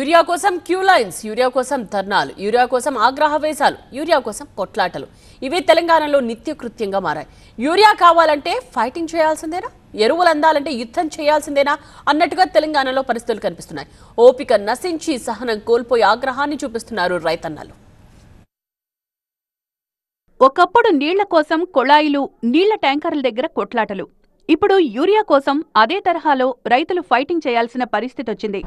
Urea కోసం queue lines, urea కోసం ధర్నాలు, యూరియా కోసం ఆగ్రహవేశాలు, యూరియా కోసం కొట్లాటలు ఇవే తెలంగాణలో నిత్యకృత్యంగా మారాయి. యూరియా కావాలంటే ఫైటింగ్ చేయాల్సిందేనా, ఎరువులు అందాలంటే యుద్ధం చేయాల్సిందేనా అన్నట్టుగా తెలంగాణలో పరిస్థితులు కనిపిస్తున్నాయి. ఓపిక నశించి సహనం కోల్పోయి ఆగ్రహాన్ని చూపిస్తున్నారు రైతన్నలు. ఒకప్పుడు నీళ్ల కోసం కొళాయిలు, నీళ్ల ట్యాంకర్ల దగ్గర కొట్లాటలు. ఇప్పుడు యూరియా కోసం అదే తరహాలో రైతులు ఫైటింగ్ చేయాల్సిన పరిస్థితి వచ్చింది.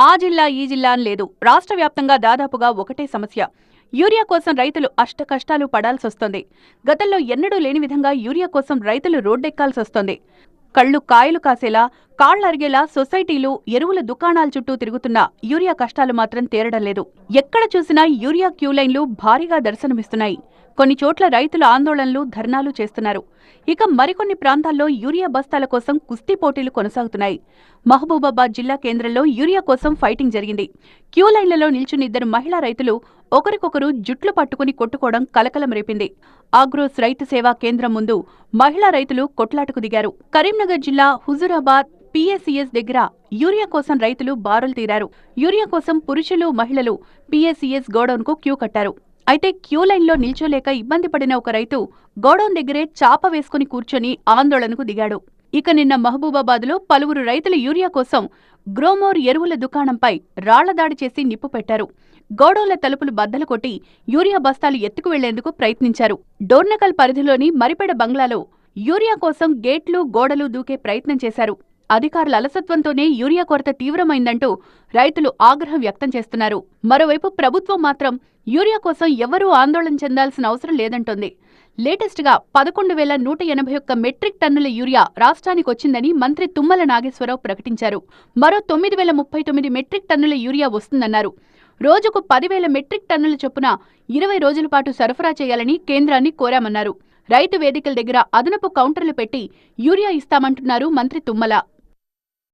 ఆ జిల్లా ఈ జిల్లా అని లేదు, రాష్ట్ర వ్యాప్తంగా దాదాపుగా ఒకటే సమస్య. యూరియా కోసం రైతులు అష్టకష్టాలు పడాల్సొస్తోంది. గతంలో ఎన్నడూ లేని విధంగా యూరియా కోసం రైతులు రోడ్డెక్కాల్సొస్తోంది. కళ్ళు కాయలు కాసేలా, కాళ్లరిగేలా సొసైటీలు, ఎరువుల దుకాణాల చుట్టూ తిరుగుతున్న యూరియా కష్టాలు మాత్రం తీరడం లేదు. ఎక్కడ చూసినా యూరియా క్యూలైన్లు భారీగా దర్శనమిస్తున్నాయి. కొన్ని చోట్ల రైతులు ఆందోళనలు, ధర్నాలు చేస్తున్నారు. ఇక మరికొన్ని ప్రాంతాల్లో యూరియా బస్తాల కోసం కుస్తీ పోటీలు కొనసాగుతున్నాయి. మహబూబాబాద్ జిల్లా కేంద్రంలో యూరియా కోసం ఫైటింగ్ జరిగింది. క్యూలైన్లలో నిల్చున్న ఇద్దరు మహిళా రైతులు ఒకరికొకరు జుట్లు పట్టుకుని కొట్టుకోవడం కలకలం రేపింది. ఆగ్రోస్ రైతు సేవా కేంద్రం ముందు మహిళా రైతులు కొట్లాటకు దిగారు. కరీంనగర్ జిల్లా హుజూరాబాద్ పిఎస్సిఎస్ దగ్గర యూరియా కోసం రైతులు బారులు తీరారు. యూరియా కోసం పురుషులు, మహిళలు పిఎస్సిఎస్ గోడౌన్కు క్యూ కట్టారు. అయితే క్యూ లైన్లో నిల్చోలేక ఇబ్బంది పడిన ఒక రైతు గోడౌన్ దగ్గరే చాప వేసుకుని కూర్చొని ఆందోళనకు దిగాడు. ఇక నిన్న మహబూబాబాద్లో పలువురు రైతులు యూరియా కోసం గ్రోమోర్ ఎరువుల దుకాణంపై రాళ్లదాడి చేసి నిప్పు పెట్టారు. గోడౌన్ల తలుపులు బద్దలు కొట్టి యూరియా బస్తాలు ఎత్తుకు వెళ్లేందుకు ప్రయత్నించారు. డోర్నకల్ పరిధిలోని మరిపెడ బంగ్లాలో యూరియా కోసం గేట్లు, గోడలు దూకే ప్రయత్నం చేశారు. అధికారుల అలసత్వంతోనే యూరియా కొరత తీవ్రమైందంటూ రైతులు ఆగ్రహం వ్యక్తం చేస్తున్నారు. మరోవైపు ప్రభుత్వం మాత్రం యూరియా కోసం ఎవరూ ఆందోళన చెందాల్సిన అవసరం లేదంటోంది. లేటెస్ట్గా 11,181 మెట్రిక్ టన్నుల యూరియా రాష్ట్రానికి వచ్చిందని మంత్రి తుమ్మల నాగేశ్వరరావు ప్రకటించారు. మరో 9,039 మెట్రిక్ టన్నుల యూరియా వస్తుందన్నారు. రోజుకు 10,000 మెట్రిక్ టన్నుల చొప్పున 20 రోజుల పాటు సరఫరా చేయాలని కేంద్రాన్ని కోరామన్నారు. రైతు వేదికల దగ్గర అదనపు కౌంటర్లు పెట్టి యూరియా ఇస్తామంటున్నారు మంత్రి తుమ్మల.